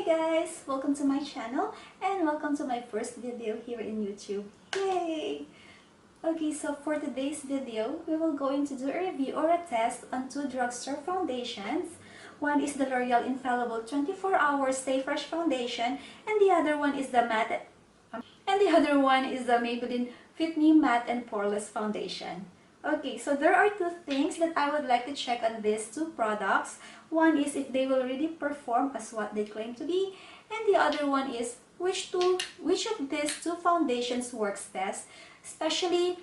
guys! Welcome to my channel and welcome to my first video here in YouTube. Yay! Okay, so for today's video, we will going to do a review or a test on two drugstore foundations. One is the L'Oreal Infallible 24-Hour Stay Fresh Foundation and the other one is the Maybelline Fit Me Matte and Poreless Foundation. Okay, so there are two things that I would like to check on these two products. One is if they will really perform as what they claim to be, and the other one is which of these two foundations works best, especially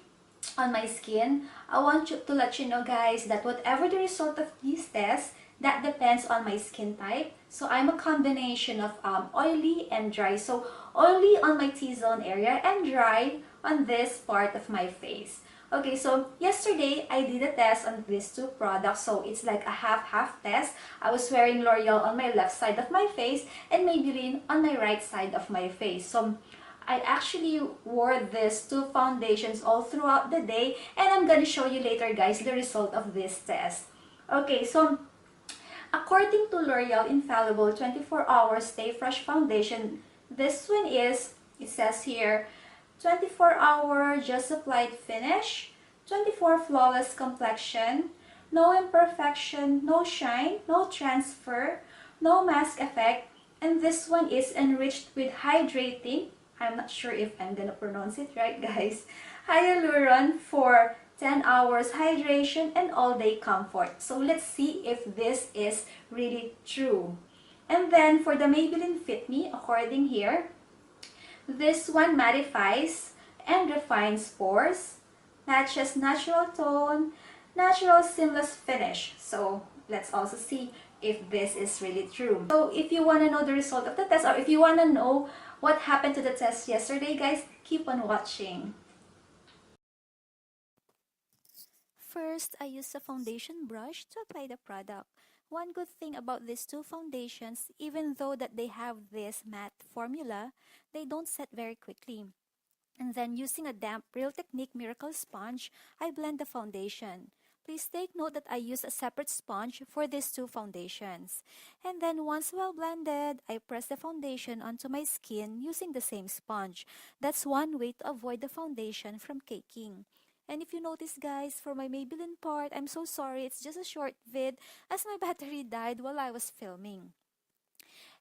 on my skin. I want to let you know, guys, that whatever the result of these tests, that depends on my skin type. So I'm a combination of oily and dry. So oily on my T-zone area and dry on this part of my face. Okay, so yesterday I did a test on these two products, so it's like a half-half test. I was wearing L'Oreal on my left side of my face and Maybelline on my right side of my face. So I actually wore these two foundations all throughout the day, and I'm gonna show you later, guys, the result of this test. Okay, so according to L'Oreal Infallible 24-Hour Stay Fresh Foundation, this one is, it says here, 24-hour just applied finish, 24 flawless complexion, no imperfection, no shine, no transfer, no mask effect, and this one is enriched with hydrating, I'm not sure if I'm gonna pronounce it right, guys, hyaluron for 10 hours hydration and all-day comfort. So let's see if this is really true. And then for the Maybelline Fit Me, according here, this one mattifies and refines pores, matches natural tone, natural seamless finish. So let's also see if this is really true. So if you want to know the result of the test, or if you want to know what happened to the test yesterday, guys, keep on watching. First, I use a foundation brush to apply the product. One good thing about these two foundations, even though that they have this matte formula, they don't set very quickly. And then using a damp Real Technique Miracle Sponge, I blend the foundation. Please take note that I use a separate sponge for these two foundations. And then once well blended, I press the foundation onto my skin using the same sponge. That's one way to avoid the foundation from caking. And if you notice, guys, for my Maybelline part, I'm so sorry, it's just a short vid as my battery died while I was filming.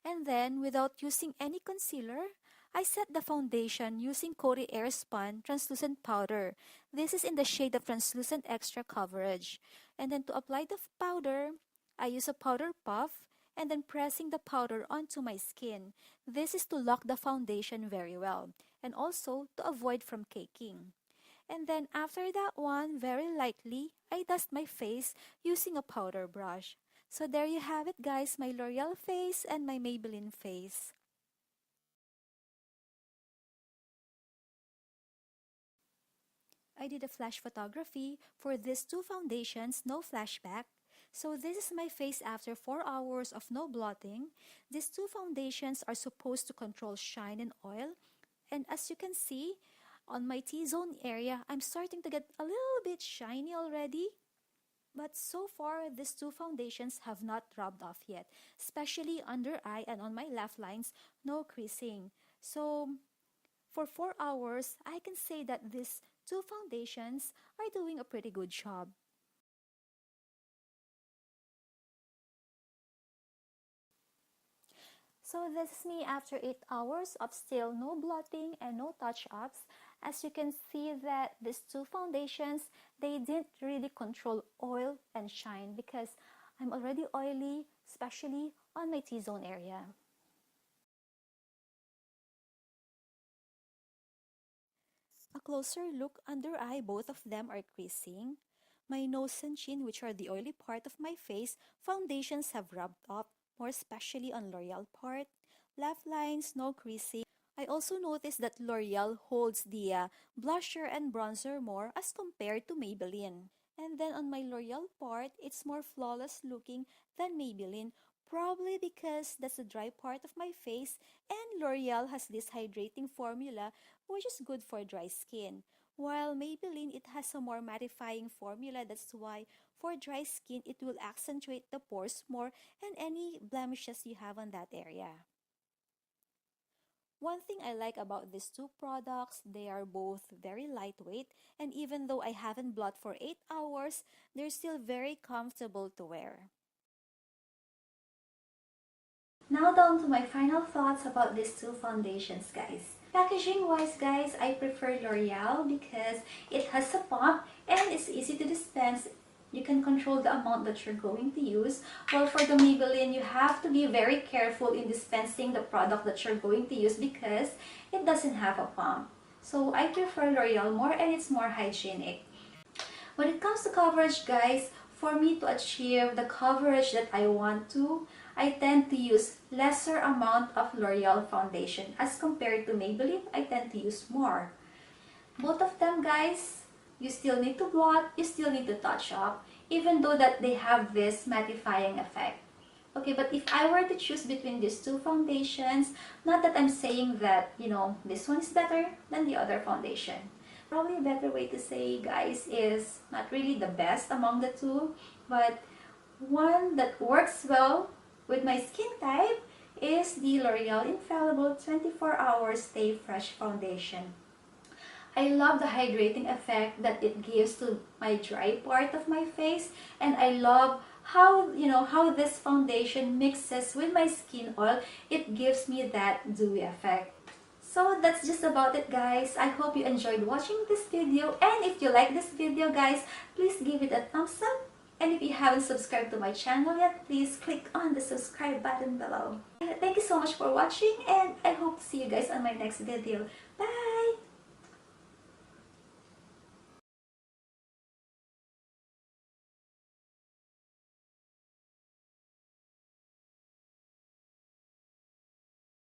And then, without using any concealer, I set the foundation using Coty Airspun Translucent Powder. This is in the shade of Translucent Extra Coverage. And then to apply the powder, I use a powder puff and then pressing the powder onto my skin. This is to lock the foundation very well and also to avoid from caking. And then after that one, very lightly, I dust my face using a powder brush. So there you have it, guys, my L'Oreal face and my Maybelline face. I did a flash photography for these two foundations, no flashback. So this is my face after 4 hours of no blotting. These two foundations are supposed to control shine and oil. And as you can see, on my T-zone area, I'm starting to get a little bit shiny already. But so far, these two foundations have not rubbed off yet, especially under eye and on my laugh lines, no creasing. So for 4 hours, I can say that these two foundations are doing a pretty good job. So this is me after 8 hours of still no blotting and no touch-ups. As you can see that these two foundations, they didn't really control oil and shine because I'm already oily, especially on my T-zone area. A closer look under eye, both of them are creasing. My nose and chin, which are the oily part of my face, foundations have rubbed off, more especially on L'Oreal part. Laugh lines, no creasing. I also noticed that L'Oreal holds the blusher and bronzer more as compared to Maybelline. And then on my L'Oreal part, it's more flawless looking than Maybelline, probably because that's the dry part of my face and L'Oreal has this hydrating formula which is good for dry skin. While Maybelline, it has a more mattifying formula, that's why for dry skin, it will accentuate the pores more and any blemishes you have on that area. One thing I like about these two products, they are both very lightweight, and even though I haven't blot for 8 hours, they're still very comfortable to wear. Now down to my final thoughts about these two foundations, guys. Packaging wise, guys, I prefer L'Oreal because it has a pump and it's easy to dispense. You can control the amount that you're going to use. While for the Maybelline, you have to be very careful in dispensing the product that you're going to use because it doesn't have a pump. So I prefer L'Oreal more and it's more hygienic. When it comes to coverage, guys, for me to achieve the coverage that I want to, I tend to use lesser amount of L'Oreal foundation as compared to Maybelline. I tend to use more. Both of them, guys, you still need to blot, you still need to touch up, even though that they have this mattifying effect. Okay, but if I were to choose between these two foundations, not that I'm saying that, this one is better than the other foundation. Probably a better way to say, guys, is not really the best among the two, but one that works well with my skin type is the L'Oreal Infallible 24-Hour Stay Fresh Foundation. I love the hydrating effect that it gives to my dry part of my face, and I love how this foundation mixes with my skin oil. It gives me that dewy effect. So that's just about it, guys. I hope you enjoyed watching this video, and if you like this video, guys, please give it a thumbs up. And if you haven't subscribed to my channel yet, please click on the subscribe button below. Thank you so much for watching, and I hope to see you guys on my next video. Bye!